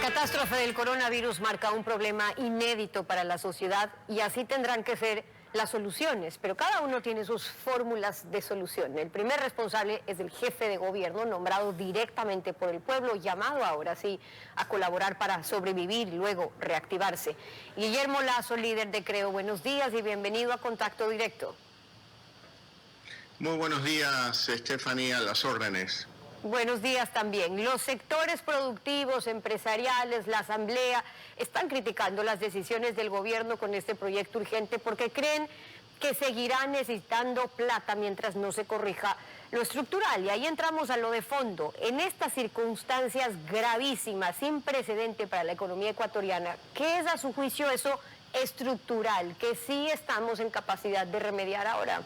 catástrofe del coronavirus marca un problema inédito para la sociedad y así tendrán que ser las soluciones, pero cada uno tiene sus fórmulas de solución. El primer responsable es el jefe de gobierno, nombrado directamente por el pueblo, llamado ahora sí a colaborar para sobrevivir y luego reactivarse. Guillermo Lazo, líder de Creo, buenos días y bienvenido a Contacto Directo. Muy buenos días, Estefanía, a las órdenes. Buenos días también. Los sectores productivos, empresariales, la asamblea, están criticando las decisiones del gobierno con este proyecto urgente porque creen que seguirá necesitando plata mientras no se corrija lo estructural. Y ahí entramos a lo de fondo. En estas circunstancias gravísimas, sin precedente para la economía ecuatoriana, ¿qué es a su juicio eso estructural que sí estamos en capacidad de remediar ahora?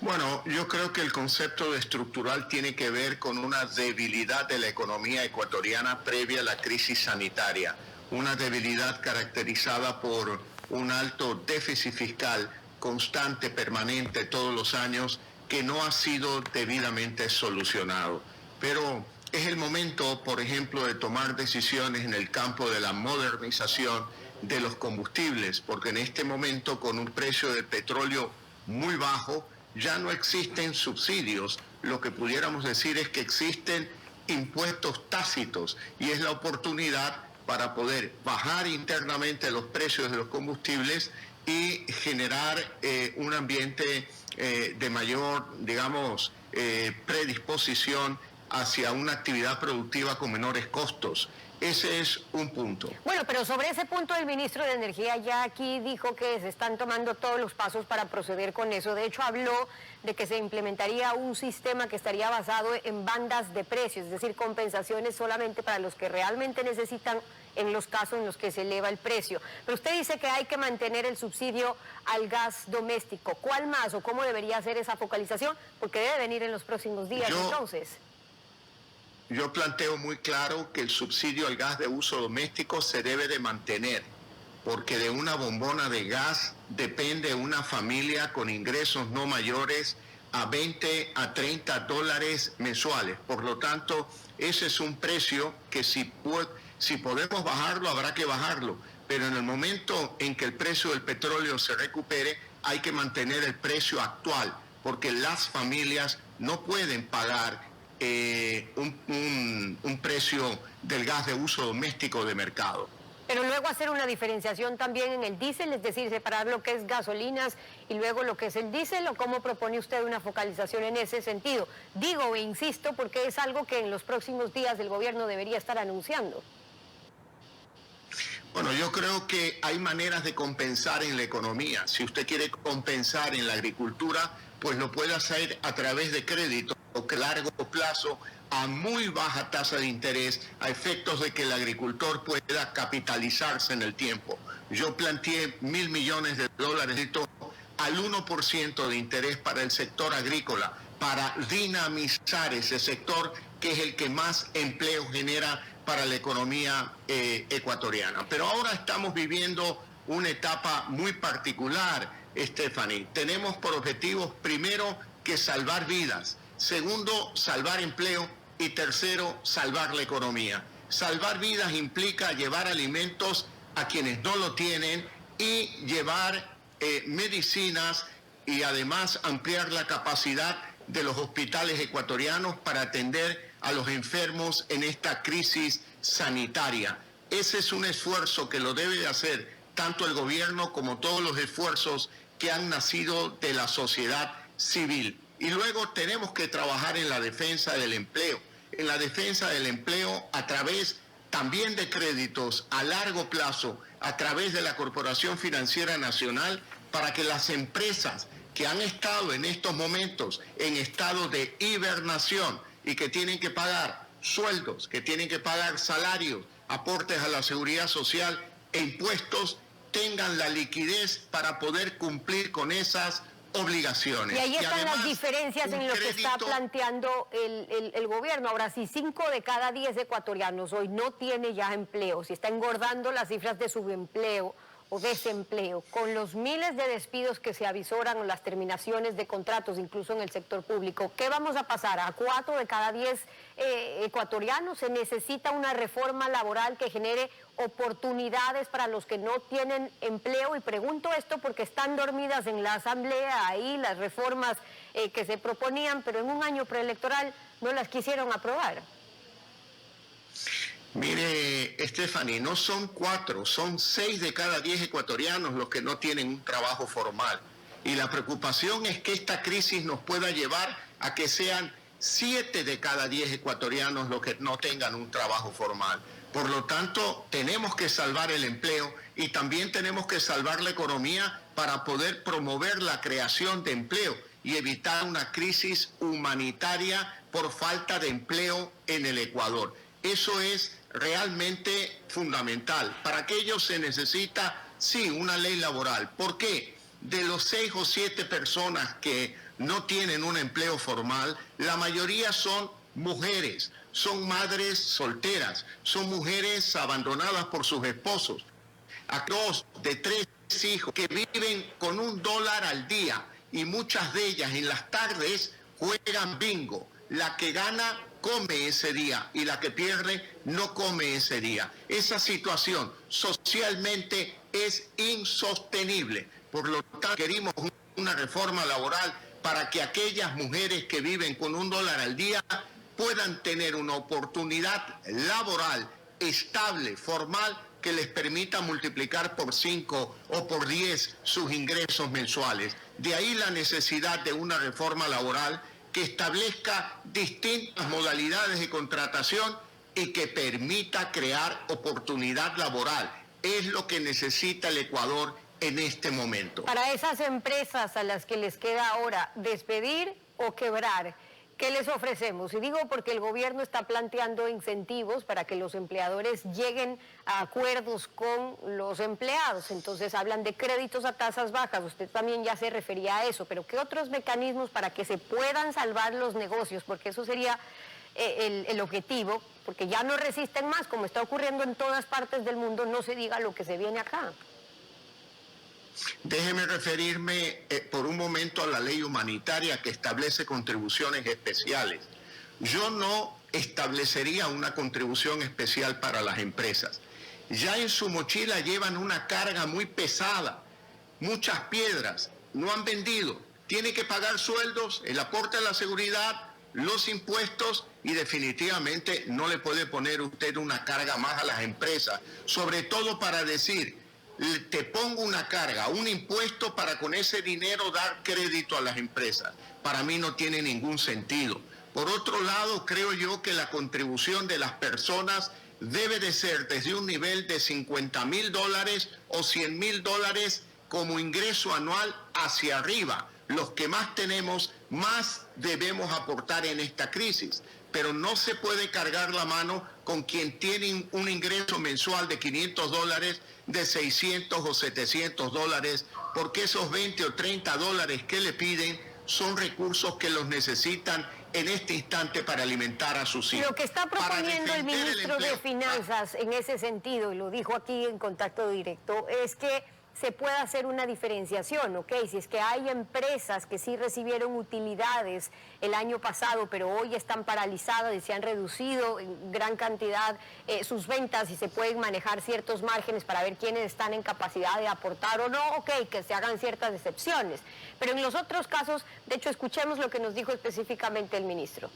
Bueno, yo creo que el concepto de estructural tiene que ver con una debilidad de la economía ecuatoriana previa a la crisis sanitaria, una debilidad caracterizada por un alto déficit fiscal constante, permanente, todos los años, que no ha sido debidamente solucionado. Pero es el momento, por ejemplo, de tomar decisiones en el campo de la modernización de los combustibles, porque en este momento, con un precio del petróleo muy bajo, ya no existen subsidios, lo que pudiéramos decir es que existen impuestos tácitos y es la oportunidad para poder bajar internamente los precios de los combustibles y generar un ambiente de mayor, digamos, predisposición hacia una actividad productiva con menores costos. Ese es un punto. Bueno, pero sobre ese punto el ministro de Energía ya aquí dijo que se están tomando todos los pasos para proceder con eso. De hecho, habló de que se implementaría un sistema que estaría basado en bandas de precios, es decir, compensaciones solamente para los que realmente necesitan en los casos en los que se eleva el precio. Pero usted dice que hay que mantener el subsidio al gas doméstico. ¿Cuál más o cómo debería ser esa focalización? Porque debe venir en los próximos días entonces. Yo planteo muy claro que el subsidio al gas de uso doméstico se debe de mantener, porque de una bombona de gas depende una familia con ingresos no mayores a 20 a 30 dólares mensuales. Por lo tanto, ese es un precio que si podemos bajarlo, habrá que bajarlo. Pero en el momento en que el precio del petróleo se recupere, hay que mantener el precio actual, porque las familias no pueden pagar un precio del gas de uso doméstico de mercado. Pero luego hacer una diferenciación también en el diésel, es decir, separar lo que es gasolinas y luego lo que es el diésel, ¿o cómo propone usted una focalización en ese sentido? Digo e insisto porque es algo que en los próximos días el gobierno debería estar anunciando. Bueno, yo creo que hay maneras de compensar en la economía. Si usted quiere compensar en la agricultura, pues lo puede hacer a través de crédito a largo plazo a muy baja tasa de interés, a efectos de que el agricultor pueda capitalizarse en el tiempo. Yo planteé $1.000 millones al 1% de interés para el sector agrícola, para dinamizar ese sector que es el que más empleo genera para la economía ecuatoriana. Pero ahora estamos viviendo una etapa muy particular, Stephanie. Tenemos por objetivos, primero, que salvar vidas. Segundo, salvar empleo. Y tercero, salvar la economía. Salvar vidas implica llevar alimentos a quienes no lo tienen y llevar medicinas y además ampliar la capacidad de los hospitales ecuatorianos para atender a los enfermos en esta crisis sanitaria. Ese es un esfuerzo que lo debe de hacer tanto el gobierno como todos los esfuerzos que han nacido de la sociedad civil. Y luego tenemos que trabajar en la defensa del empleo, a través también de créditos a largo plazo, a través de la Corporación Financiera Nacional, para que las empresas que han estado en estos momentos en estado de hibernación y que tienen que pagar sueldos, que tienen que pagar salarios, aportes a la seguridad social e impuestos, tengan la liquidez para poder cumplir con esas obligaciones. Y ahí están las diferencias en lo que está planteando el gobierno. Ahora, si 5 de cada 10 ecuatorianos hoy no tiene ya empleo, si está engordando las cifras de subempleo o desempleo, con los miles de despidos que se avisoran o las terminaciones de contratos, incluso en el sector público, ¿qué vamos a pasar? ¿A 4 de cada 10 ecuatorianos? ¿Se necesita una reforma laboral que genere oportunidades para los que no tienen empleo? Y pregunto esto porque están dormidas en la Asamblea ahí las reformas que se proponían, pero en un año preelectoral no las quisieron aprobar. Mire, Stephanie, no son 4, son 6 de cada 10 ecuatorianos los que no tienen un trabajo formal. Y la preocupación es que esta crisis nos pueda llevar a que sean 7 de cada 10 ecuatorianos los que no tengan un trabajo formal. Por lo tanto, tenemos que salvar el empleo y también tenemos que salvar la economía para poder promover la creación de empleo y evitar una crisis humanitaria por falta de empleo en el Ecuador. Eso es realmente fundamental. Para aquello se necesita, sí, una ley laboral. ¿Por qué? De los 6 o 7 personas que no tienen un empleo formal, la mayoría son mujeres, son madres solteras, son mujeres abandonadas por sus esposos. A 2 de 3 hijos que viven con $1 al día y muchas de ellas en las tardes juegan bingo. La que gana come ese día y la que pierde no come ese día. Esa situación socialmente es insostenible. Por lo tanto, queremos una reforma laboral para que aquellas mujeres que viven con $1 al día puedan tener una oportunidad laboral estable, formal, que les permita multiplicar por 5 o por 10 sus ingresos mensuales. De ahí la necesidad de una reforma laboral que establezca distintas modalidades de contratación y que permita crear oportunidad laboral. Es lo que necesita el Ecuador en este momento. Para esas empresas a las que les queda ahora despedir o quebrar, ¿qué les ofrecemos? Y digo porque el gobierno está planteando incentivos para que los empleadores lleguen a acuerdos con los empleados. Entonces hablan de créditos a tasas bajas, usted también ya se refería a eso, pero ¿qué otros mecanismos para que se puedan salvar los negocios? Porque eso sería el objetivo, porque ya no resisten más, como está ocurriendo en todas partes del mundo, no se diga lo que se viene acá. Déjeme referirme por un momento a la ley humanitaria que establece contribuciones especiales. Yo no establecería una contribución especial para las empresas. Ya en su mochila llevan una carga muy pesada, muchas piedras, no han vendido, tiene que pagar sueldos, el aporte a la seguridad, los impuestos y definitivamente no le puede poner usted una carga más a las empresas, sobre todo para decir, te pongo una carga, un impuesto para con ese dinero dar crédito a las empresas. Para mí no tiene ningún sentido. Por otro lado, creo yo que la contribución de las personas debe de ser desde un nivel de $50,000 o $100,000 como ingreso anual hacia arriba. Los que más tenemos, más debemos aportar en esta crisis. Pero no se puede cargar la mano con quien tiene un ingreso mensual de $500, de $600 o $700, porque esos $20 o $30 que le piden son recursos que los necesitan en este instante para alimentar a sus hijos. Lo que está proponiendo el ministro de Finanzas en ese sentido, y lo dijo aquí en Contacto Directo, es que se pueda hacer una diferenciación, ¿ok? Si es que hay empresas que sí recibieron utilidades el año pasado, pero hoy están paralizadas y se han reducido en gran cantidad sus ventas y se pueden manejar ciertos márgenes para ver quiénes están en capacidad de aportar o no, ok, que se hagan ciertas excepciones. Pero en los otros casos, de hecho, escuchemos lo que nos dijo específicamente el ministro.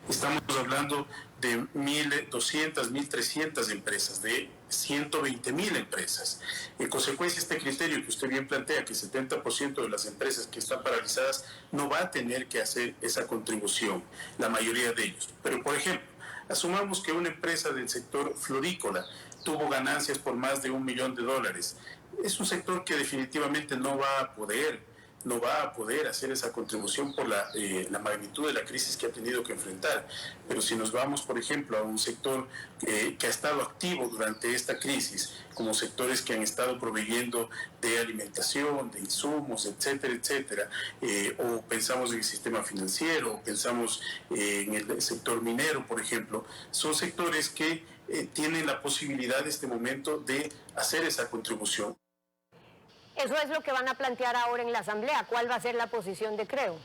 Estamos hablando de 1.200, 1.300 empresas, de 120.000 empresas. En consecuencia, este criterio que usted bien plantea, que el 70% de las empresas que están paralizadas no va a tener que hacer esa contribución, la mayoría de ellos. Pero, por ejemplo, asumamos que una empresa del sector florícola tuvo ganancias por más de $1 millón. Es un sector que definitivamente no va a poder no va a poder hacer esa contribución por la magnitud de la crisis que ha tenido que enfrentar. Pero si nos vamos, por ejemplo, a un sector que ha estado activo durante esta crisis, como sectores que han estado proveyendo de alimentación, de insumos, etcétera, etcétera, o pensamos en el sistema financiero, o pensamos en el sector minero, por ejemplo, son sectores que tienen la posibilidad en este momento de hacer esa contribución. Eso es lo que van a plantear ahora en la Asamblea. ¿Cuál va a ser la posición de Creo?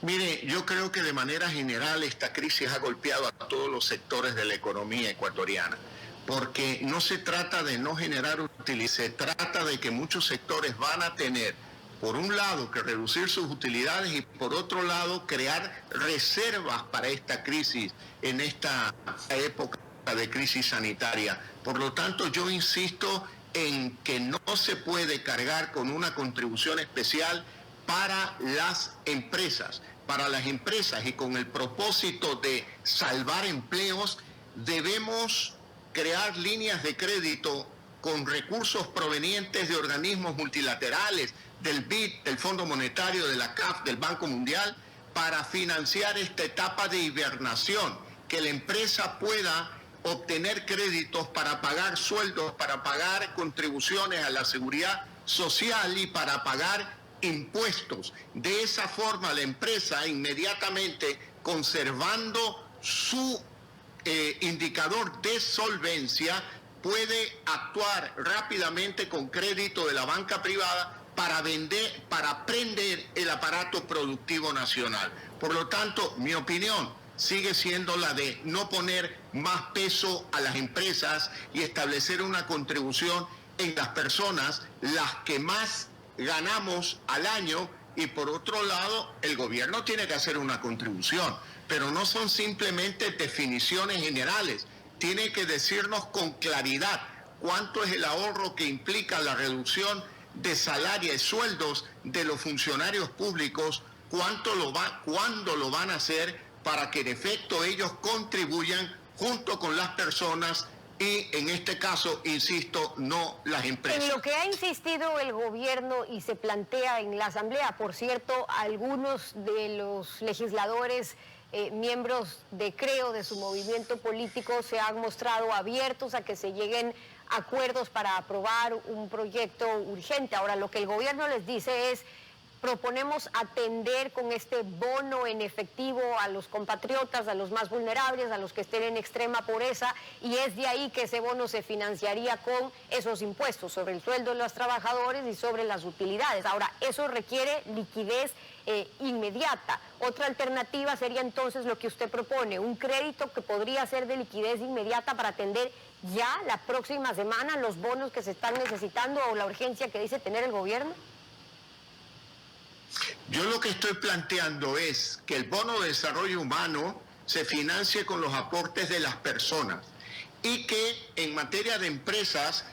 Mire, yo creo que de manera general esta crisis ha golpeado a todos los sectores de la economía ecuatoriana, porque no se trata de no generar utilidad, se trata de que muchos sectores van a tener, por un lado, que reducir sus utilidades y por otro lado, crear reservas para esta crisis en esta época de crisis sanitaria. Por lo tanto, yo insisto en que no se puede cargar con una contribución especial para las empresas. Para las empresas y con el propósito de salvar empleos, debemos crear líneas de crédito con recursos provenientes de organismos multilaterales, del BID, del Fondo Monetario, de la CAF, del Banco Mundial, para financiar esta etapa de hibernación, que la empresa pueda obtener créditos para pagar sueldos, para pagar contribuciones a la seguridad social y para pagar impuestos. De esa forma la empresa inmediatamente, conservando su indicador de solvencia, puede actuar rápidamente con crédito de la banca privada para prender el aparato productivo nacional. Por lo tanto, mi opinión sigue siendo la de no poner más peso a las empresas y establecer una contribución en las personas, las que más ganamos al año, y por otro lado, el gobierno tiene que hacer una contribución, pero no son simplemente definiciones generales, tiene que decirnos con claridad cuánto es el ahorro que implica la reducción de salarios y sueldos de los funcionarios públicos, cuándo lo van a hacer para que en efecto ellos contribuyan junto con las personas y en este caso, insisto, no las empresas. En lo que ha insistido el gobierno y se plantea en la Asamblea, por cierto, algunos de los legisladores, miembros de Creo, de su movimiento político, se han mostrado abiertos a que se lleguen acuerdos para aprobar un proyecto urgente. Ahora, lo que el gobierno les dice es: proponemos atender con este bono en efectivo a los compatriotas, a los más vulnerables, a los que estén en extrema pobreza, y es de ahí que ese bono se financiaría con esos impuestos sobre el sueldo de los trabajadores y sobre las utilidades. Ahora, eso requiere liquidez inmediata. Otra alternativa sería entonces lo que usted propone, un crédito que podría ser de liquidez inmediata para atender ya la próxima semana los bonos que se están necesitando o la urgencia que dice tener el gobierno. Yo lo que estoy planteando es que el bono de desarrollo humano se financie con los aportes de las personas y que en materia de empresas,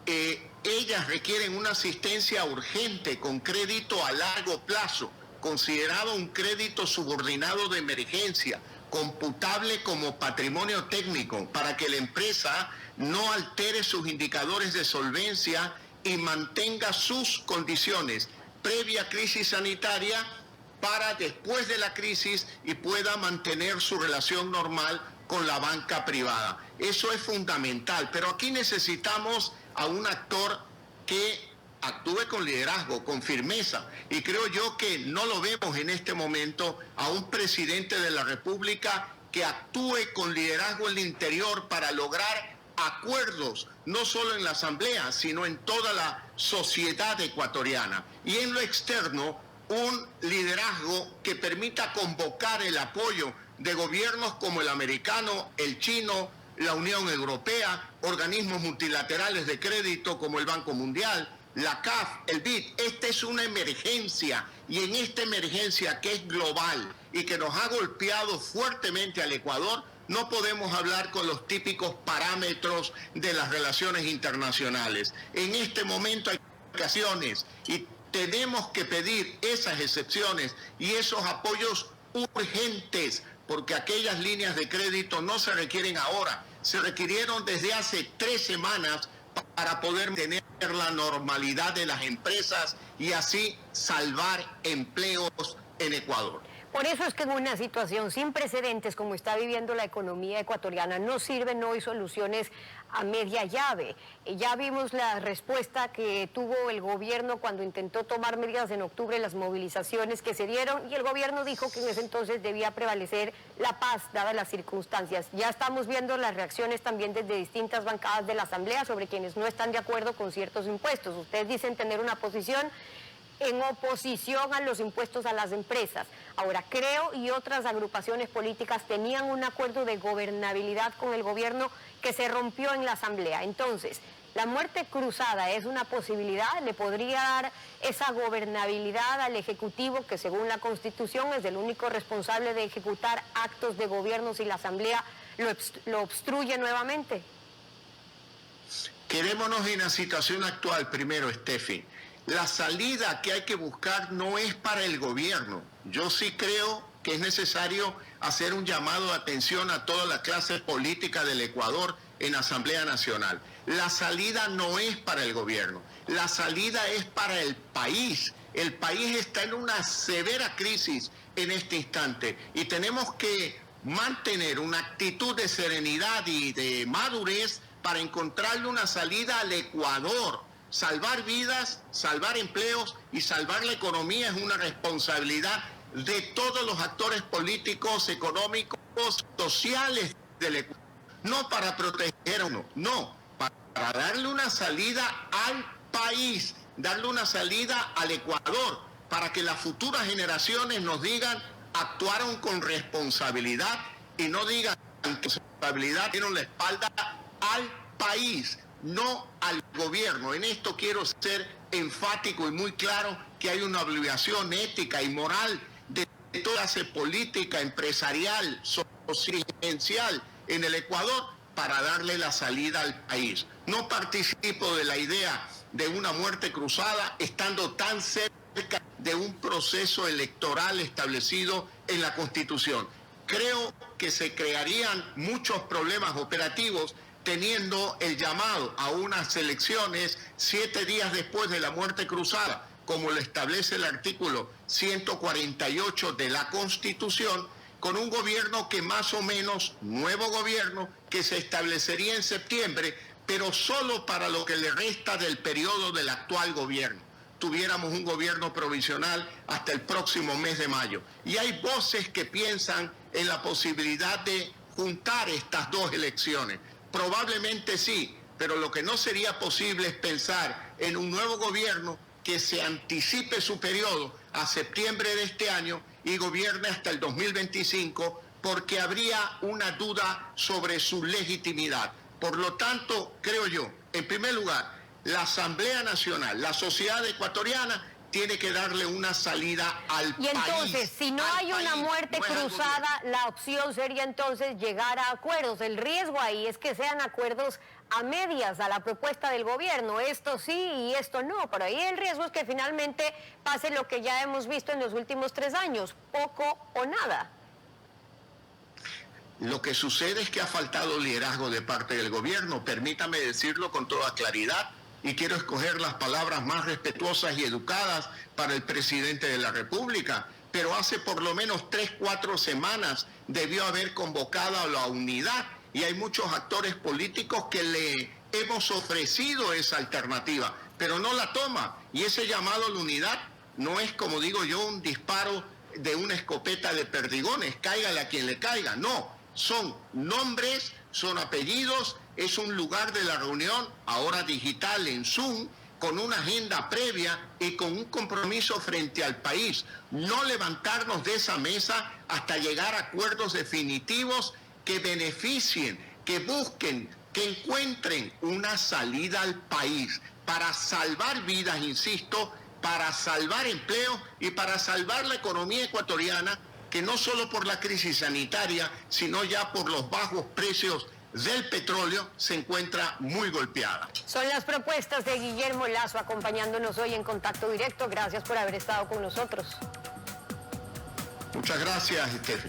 ellas requieren una asistencia urgente con crédito a largo plazo, considerado un crédito subordinado de emergencia, computable como patrimonio técnico, para que la empresa no altere sus indicadores de solvencia y mantenga sus condiciones previa crisis sanitaria para después de la crisis y pueda mantener su relación normal con la banca privada. Eso es fundamental, pero aquí necesitamos a un actor que actúe con liderazgo, con firmeza, y creo yo que no lo vemos en este momento a un presidente de la República que actúe con liderazgo en el interior para lograr acuerdos, no solo en la Asamblea, sino en toda la sociedad ecuatoriana. Y en lo externo, un liderazgo que permita convocar el apoyo de gobiernos como el americano, el chino, la Unión Europea, organismos multilaterales de crédito como el Banco Mundial, la CAF, el BID. Esta es una emergencia, y en esta emergencia que es global y que nos ha golpeado fuertemente al Ecuador, no podemos hablar con los típicos parámetros de las relaciones internacionales. En este momento hay ocasiones y tenemos que pedir esas excepciones y esos apoyos urgentes, porque aquellas líneas de crédito no se requieren ahora, se requirieron desde hace 3 semanas para poder tener la normalidad de las empresas y así salvar empleos en Ecuador. Por eso es que en una situación sin precedentes como está viviendo la economía ecuatoriana no sirven hoy soluciones a media llave. Ya vimos la respuesta que tuvo el gobierno cuando intentó tomar medidas en octubre, las movilizaciones que se dieron, y el gobierno dijo que en ese entonces debía prevalecer la paz dadas las circunstancias. Ya estamos viendo las reacciones también desde distintas bancadas de la Asamblea sobre quienes no están de acuerdo con ciertos impuestos. Ustedes dicen tener una posición en oposición a los impuestos a las empresas. Ahora, Creo y otras agrupaciones políticas tenían un acuerdo de gobernabilidad con el gobierno que se rompió en la Asamblea. Entonces, ¿la muerte cruzada es una posibilidad? ¿Le podría dar esa gobernabilidad al Ejecutivo, que según la Constitución es el único responsable de ejecutar actos de gobierno si la Asamblea lo obstruye nuevamente? Quedémonos en la situación actual primero, Steffi. La salida que hay que buscar no es para el gobierno. Yo sí creo que es necesario hacer un llamado de atención a toda la clase política del Ecuador en la Asamblea Nacional. La salida no es para el gobierno, la salida es para el país. El país está en una severa crisis en este instante y tenemos que mantener una actitud de serenidad y de madurez para encontrarle una salida al Ecuador. Salvar vidas, salvar empleos y salvar la economía es una responsabilidad de todos los actores políticos, económicos, sociales del Ecuador. No para proteger a uno, no, para darle una salida al país, darle una salida al Ecuador, para que las futuras generaciones nos digan, actuaron con responsabilidad y no digan que responsabilidad dieron la espalda al país, no al gobierno. En esto quiero ser enfático y muy claro que hay una obligación ética y moral de toda clase política, empresarial, social en el Ecuador para darle la salida al país. No participo de la idea de una muerte cruzada estando tan cerca de un proceso electoral establecido en la Constitución. Creo que se crearían muchos problemas operativos teniendo el llamado a unas elecciones 7 días después de la muerte cruzada, como lo establece el artículo 148 de la Constitución, con un gobierno que más o menos, nuevo gobierno, que se establecería en septiembre, pero solo para lo que le resta del periodo del actual gobierno. Tuviéramos un gobierno provisional hasta el próximo mes de mayo. Y hay voces que piensan en la posibilidad de juntar estas dos elecciones. Probablemente sí, pero lo que no sería posible es pensar en un nuevo gobierno que se anticipe su periodo a septiembre de este año y gobierne hasta el 2025, porque habría una duda sobre su legitimidad. Por lo tanto, creo yo, en primer lugar, la Asamblea Nacional, la sociedad ecuatoriana, tiene que darle una salida al país. Y entonces, si no hay una muerte cruzada, la opción sería entonces llegar a acuerdos. El riesgo ahí es que sean acuerdos a medias a la propuesta del gobierno. Esto sí y esto no. Pero ahí el riesgo es que finalmente pase lo que ya hemos visto en los últimos 3 años, poco o nada. Lo que sucede es que ha faltado liderazgo de parte del gobierno. Permítame decirlo con toda claridad. Y quiero escoger las palabras más respetuosas y educadas para el presidente de la República, pero hace por lo menos 3, 4 semanas debió haber convocado a la unidad y hay muchos actores políticos que le hemos ofrecido esa alternativa, pero no la toma. Y ese llamado a la unidad no es, como digo yo, un disparo de una escopeta de perdigones, cáigale a quien le caiga, no, son nombres, son apellidos. Es un lugar de la reunión, ahora digital en Zoom, con una agenda previa y con un compromiso frente al país. No levantarnos de esa mesa hasta llegar a acuerdos definitivos que beneficien, que busquen, que encuentren una salida al país para salvar vidas, insisto, para salvar empleo y para salvar la economía ecuatoriana, que no solo por la crisis sanitaria, sino ya por los bajos precios del petróleo se encuentra muy golpeada. Son las propuestas de Guillermo Lasso acompañándonos hoy en Contacto Directo. Gracias por haber estado con nosotros. Muchas gracias, Steffi.